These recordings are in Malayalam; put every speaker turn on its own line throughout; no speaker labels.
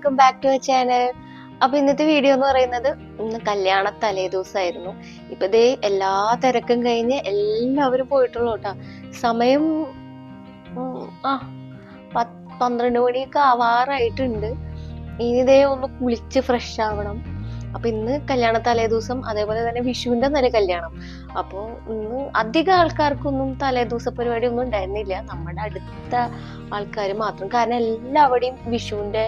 Welcome back to our channel. അപ്പൊ ഇന്നത്തെ വീഡിയോ എന്ന് പറയുന്നത് ഇന്ന് കല്യാണ തലേ ദിവസമായിരുന്നു. ഇപ്പൊ ദേ എല്ലാ തിരക്കും കഴിഞ്ഞ് എല്ലാവരും പോയിട്ടുള്ളൂ കേട്ടോ. സമയം 12 മണിയൊക്കെ ആവാറായിട്ടുണ്ട്. ഇനി ദേ ഒന്ന് കുളിച്ച് ഫ്രഷ് ആവണം. അപ്പൊ ഇന്ന് കല്യാണ തലേ ദിവസം, അതേപോലെ തന്നെ വിഷുവിന്റെ തന്നെ കല്യാണം. അപ്പൊ ഇന്ന് അധികം ആൾക്കാർക്കൊന്നും തലേ ദിവസ പരിപാടി ഒന്നും ഉണ്ടായിരുന്നില്ല, നമ്മുടെ അടുത്ത ആൾക്കാർ മാത്രം. കാരണം എല്ലാവരുടെയും വിഷുവിന്റെ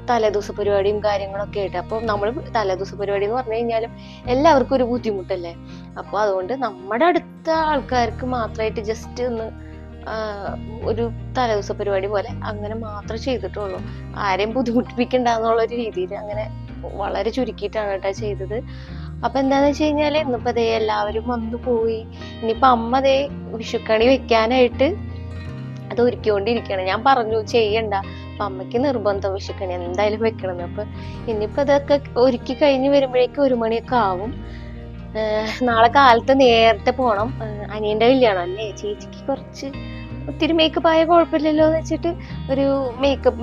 തലേദിവസ പരിപാടിയും കാര്യങ്ങളൊക്കെ ആയിട്ട്. അപ്പൊ നമ്മൾ തലേദിവസ പരിപാടി എന്ന് പറഞ്ഞു കഴിഞ്ഞാലും എല്ലാവർക്കും ഒരു ബുദ്ധിമുട്ടല്ലേ. അപ്പൊ അതുകൊണ്ട് നമ്മുടെ അടുത്ത ആൾക്കാർക്ക് മാത്രമായിട്ട് ജസ്റ്റ് ഒന്ന് ഒരു തലേദിവസ പരിപാടി പോലെ അങ്ങനെ മാത്രമേ ചെയ്തിട്ടുള്ളൂ. ആരെയും ബുദ്ധിമുട്ടിപ്പിക്കണ്ടെന്നുള്ള രീതിയിൽ അങ്ങനെ വളരെ ചുരുക്കിയിട്ടാണ് കേട്ടോ ചെയ്തത്. അപ്പൊ എന്താന്ന് വെച്ച് കഴിഞ്ഞാല് ഇന്നിപ്പോ ദേ എല്ലാവരും വന്നു പോയി. ഇനിയിപ്പൊ അമ്മ ദേ വിഷുക്കണി വെക്കാനായിട്ട് അത് ഒരുക്കിക്കൊണ്ടിരിക്കുകയാണ്. ഞാൻ പറഞ്ഞു ചെയ്യണ്ട, അപ്പൊ അമ്മയ്ക്ക് നിർബന്ധം വിഷുക്കണി എന്തായാലും വെക്കണം. അപ്പൊ ഇനിയിപ്പോ ഇതൊക്കെ ഒരുക്കി കഴിഞ്ഞ് വരുമ്പോഴേക്കും 1 മണിയൊക്കെ ആവും. നാളെ കാലത്ത് നേരത്തെ പോണം. അനിയന്റെ കല്യാണം അല്ലേ, ചേച്ചിക്ക് കുറച്ച് ഒത്തിരി മേക്കപ്പ് ആയ കുഴപ്പമില്ലല്ലോ എന്ന് വെച്ചിട്ട് ഒരു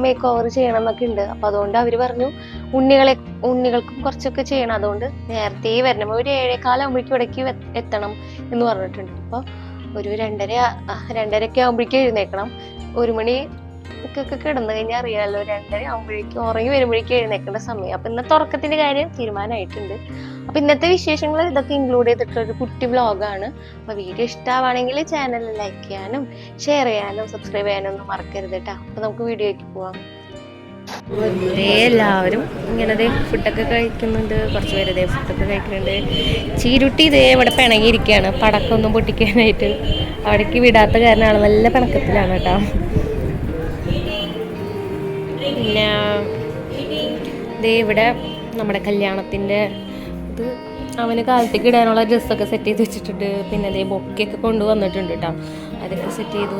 മേക്ക് ഓവർ ചെയ്യണം എന്നൊക്കെ ഉണ്ട്. അപ്പൊ അതുകൊണ്ട് അവര് പറഞ്ഞു ഉണ്ണികൾക്കും കുറച്ചൊക്കെ ചെയ്യണം, അതുകൊണ്ട് നേരത്തെ വരണം. ഒരു 7:15 ആകുമ്പോഴേക്കും ഇടയ്ക്ക് എത്തണം എന്ന് പറഞ്ഞിട്ടുണ്ട്. അപ്പൊ ഒരു 2:30 ആകുമ്പോഴേക്കും എഴുന്നേക്കണം. 1 മണി ഒക്കെ കിടന്നു കഴിഞ്ഞാൽ അറിയാമല്ലോ, 2:30 ആകുമ്പോഴേക്കും ഉറങ്ങി വരുമ്പോഴേക്കും എഴുന്നേക്കേണ്ട സമയം. അപ്പൊ ഇന്നത്തെ ഉറക്കത്തിന്റെ കാര്യം തീരുമാനമായിട്ടുണ്ട്. അപ്പൊ ഇന്നത്തെ വിശേഷങ്ങൾ ഇതൊക്കെ ഇൻക്ലൂഡ് ചെയ്തിട്ടുള്ള ഒരു കുട്ടി വ്ലോഗാണ്. അപ്പൊ വീഡിയോ ഇഷ്ടമാണെങ്കിൽ ചാനൽ ലൈക്ക് ചെയ്യാനും ഷെയർ ചെയ്യാനും സബ്സ്ക്രൈബ് ചെയ്യാനും ഒന്നും മറക്കരുത് കേട്ടോ. അപ്പൊ നമുക്ക് വീഡിയോയ്ക്ക് പോവാം. എല്ലാവരും ഇങ്ങനെ ഫുഡൊക്കെ കഴിക്കുന്നുണ്ട്, കുറച്ച് പേര് ഇതേ ഫുഡൊക്കെ കഴിക്കുന്നുണ്ട്. ചീരുട്ടി ഇതേ ഇവിടെ പിണങ്ങിയിരിക്കുകയാണ് പടക്കമൊന്നും പൊട്ടിക്കാനായിട്ട്. അവിടേക്ക് വിടാത്ത കാരണമാണ്, നല്ല പിണക്കത്തിലാണ് കേട്ടോ. പിന്നെ ദേ ഇവിടെ നമ്മുടെ കല്യാണത്തിൻ്റെ ഇത് അവന് കാലത്തേക്ക് ഇടാനുള്ള ഡ്രസ്സൊക്കെ സെറ്റ് ചെയ്ത് വെച്ചിട്ടുണ്ട്. പിന്നെ അതേ ബൊക്കെയൊക്കെ കൊണ്ടുവന്നിട്ടുണ്ട് കേട്ടോ. അതൊക്കെ സെറ്റ് ചെയ്തു.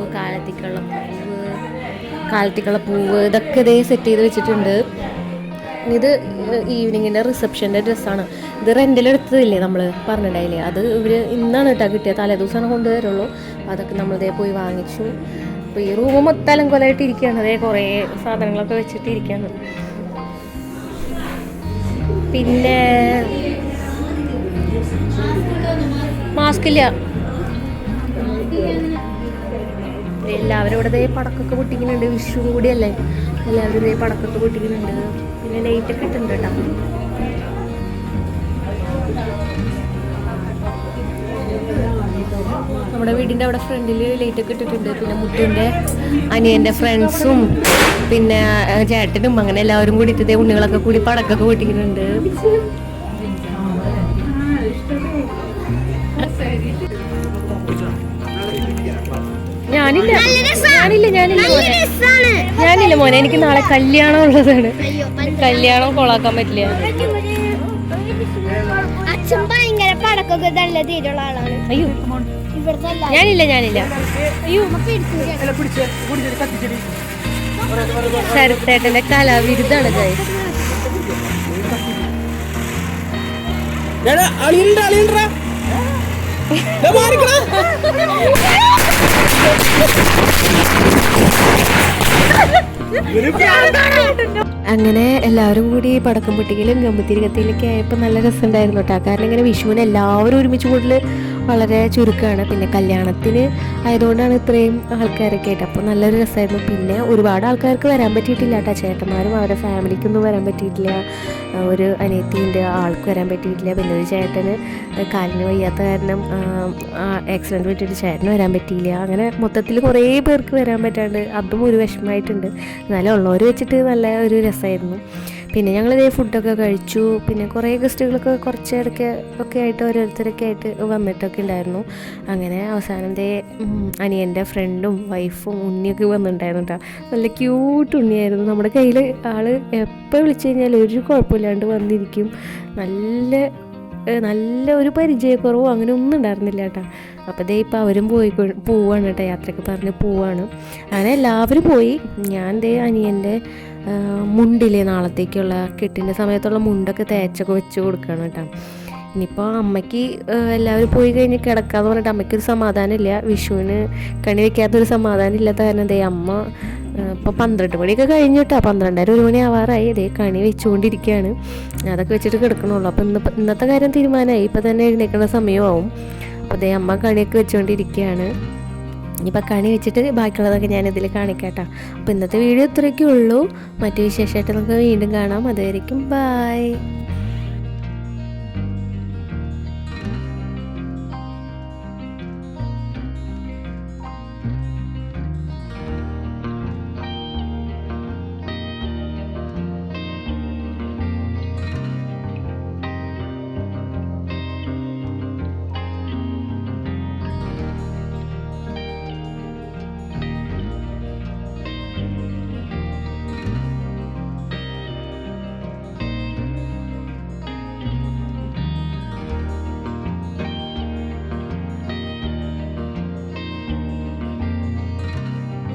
കാലത്തേക്കുള്ള പൂവ് ഇതൊക്കെ ഇതേ സെറ്റ് ചെയ്ത് വെച്ചിട്ടുണ്ട്. ഇത് ഈവനിങ്ങിൻ്റെ റിസപ്ഷൻ്റെ ഡ്രസ്സാണ്. ഇത് റെൻറ്റിലെടുത്തതില്ലേ നമ്മൾ പറഞ്ഞിട്ടുണ്ടായില്ലേ, അത് ഇവർ ഇന്നാണ് കേട്ടോ കിട്ടിയത്. തലേദിവസമാണ് കൊണ്ടുവരുള്ളൂ. അതൊക്കെ നമ്മളിതേ പോയി വാങ്ങിച്ചു. അപ്പോൾ ഈ റൂം മൊത്തം അലങ്കോലമായിട്ട് ഇരിക്കുകയാണ്. അതേ കുറേ സാധനങ്ങളൊക്കെ വെച്ചിട്ട് ഇരിക്കുകയാണ്. പിന്നെ മാസ്ക് ഇല്ല. എല്ലാവരും ഇവിടെ പടക്കൊക്കെ പൊട്ടിക്കുന്നുണ്ട്. വിഷു കൂടിയല്ലേ, എല്ലാവരും പടക്കൊക്കെ പൊട്ടിക്കുന്നുണ്ട്. പിന്നെ ലൈറ്റൊക്കെ ഇട്ടുണ്ട് കേട്ടോ. നമ്മുടെ വീടിൻ്റെ അവിടെ ഫ്രണ്ടിൽ ലൈറ്റൊക്കെ ഇട്ടിട്ടുണ്ട്. പിന്നെ മുത്തുൻ്റെ അനിയൻ്റെ ഫ്രണ്ട്സും പിന്നെ ചേട്ടനും അങ്ങനെ എല്ലാവരും കൂടി ഇട്ടതേ ഉണ്ണികളൊക്കെ കൂടി പടക്കൊക്കെ പൊട്ടിക്കുന്നുണ്ട്. ഞാനില്ല മോനെ, എനിക്ക് നാളെ കല്യാണം ഉള്ളതാണ്. കല്യാണം കൊളാക്കാൻ പറ്റില്ല. അയ്യോ ഞാനില്ല. അയ്യോ ശരത്തേട്ടന്റെ കലാവിരുദ്ധാണ് ഗൈസ്. അങ്ങനെ എല്ലാവരും കൂടി പടക്കം പൊട്ടിക്കലും ഗമ്പത്തിരി കത്തിയിലൊക്കെ ആയപ്പോൾ നല്ല രസമുണ്ടായിരുന്നു കേട്ടോ. കാരണം ഇങ്ങനെ വിഷുവിന് എല്ലാവരും ഒരുമിച്ച് കൂടുതൽ വളരെ ചുരുക്കമാണ്. പിന്നെ കല്യാണത്തിന് ആയതുകൊണ്ടാണ് ഇത്രയും ആൾക്കാരൊക്കെ ആയിട്ട്. അപ്പോൾ നല്ലൊരു രസമായിരുന്നു. പിന്നെ ഒരുപാട് ആൾക്കാർക്ക് വരാൻ പറ്റിയിട്ടില്ല കേട്ടോ. ചേട്ടന്മാരും അവരുടെ ഫാമിലിക്കൊന്നും വരാൻ പറ്റിയിട്ടില്ല. ഒരു അനിയത്തിൻ്റെ ആൾക്ക് വരാൻ പറ്റിയിട്ടില്ല. പിന്നെ ഒരു ചേട്ടന് കാലിന് വയ്യാത്ത കാരണം ആക്സിഡൻറ്റ് പറ്റിയിട്ട് ചേട്ടന് വരാൻ പറ്റിയില്ല. അങ്ങനെ മൊത്തത്തിൽ കുറേ പേർക്ക് വരാൻ പറ്റാണ്ട് അതും ഒരു വിഷമമായിട്ടുണ്ട്. എന്നാലും ഉള്ളവർ വെച്ചിട്ട് നല്ല ഒരു രസമായിരുന്നു. പിന്നെ ഞങ്ങളിതേ ഫുഡൊക്കെ കഴിച്ചു. പിന്നെ കുറേ ഗസ്റ്റുകളൊക്കെ കുറച്ചിടയ്ക്ക് ഒക്കെ ആയിട്ട് ഓരോരുത്തരൊക്കെ ആയിട്ട് വന്നിട്ടൊക്കെ ഉണ്ടായിരുന്നു. അങ്ങനെ അവസാനം അനിയൻ്റെ ഫ്രണ്ടും വൈഫും ഉണ്ണിയൊക്കെ വന്നിട്ടുണ്ടായിരുന്നു കേട്ടോ. നല്ല ക്യൂട്ട് ഉണ്ണിയായിരുന്നു. നമ്മുടെ കയ്യിൽ ആൾ എപ്പോൾ വിളിച്ചു കഴിഞ്ഞാൽ ഒരു കുഴപ്പമില്ലാണ്ട് വന്നിരിക്കും. നല്ല ഒരു പരിചയക്കുറവും അങ്ങനെ ഒന്നും ഉണ്ടായിരുന്നില്ല കേട്ടോ. അപ്പോൾ ഇപ്പം അവരും പോവാണ് കേട്ടോ, യാത്രയ്ക്ക് പറഞ്ഞ് പോവാണ്. അങ്ങനെ എല്ലാവരും പോയി. ഞാൻ അനിയൻ്റെ മുണ്ടില്ലേ നാളത്തേക്കുള്ള കെട്ടിൻ്റെ സമയത്തുള്ള മുണ്ടൊക്കെ തേച്ചൊക്കെ വെച്ച് കൊടുക്കുകയാണ് കേട്ടോ. ഇനിയിപ്പോൾ അമ്മയ്ക്ക് എല്ലാവരും പോയി കഴിഞ്ഞ് കിടക്കാന്ന് പറഞ്ഞിട്ട് അമ്മയ്ക്കൊരു സമാധാനമില്ല. വിഷുവിന് കണി വയ്ക്കാത്തൊരു സമാധാനം ഇല്ലാത്ത കാരണം അമ്മ ഇപ്പോൾ 12 മണിയൊക്കെ കഴിഞ്ഞു കേട്ടോ. 12:30 1 മണി ആവാറായി. ഇതേ കണി വെച്ചുകൊണ്ടിരിക്കുകയാണ്. അതൊക്കെ വെച്ചിട്ട് കിടക്കണുള്ളൂ. അപ്പോൾ ഇന്നത്തെ കാര്യം തീരുമാനമായി. ഇപ്പോൾ തന്നെ എഴുന്നേൽക്കുന്ന സമയമാവും. അപ്പോൾ അതേ അമ്മ കണിയൊക്കെ വെച്ചുകൊണ്ടിരിക്കുകയാണ്. ഇനിയിപ്പോൾ കണി വെച്ചിട്ട് ബാക്കിയുള്ളതൊക്കെ ഞാനിതിൽ കാണിക്കാം കേട്ടോ. അപ്പോൾ ഇന്നത്തെ വീഡിയോ ഇത്രയൊക്കെ ഉള്ളൂ. മറ്റു വിശേഷമായിട്ട് നമുക്ക് വീണ്ടും കാണാം. അതുവരെയും ബൈ.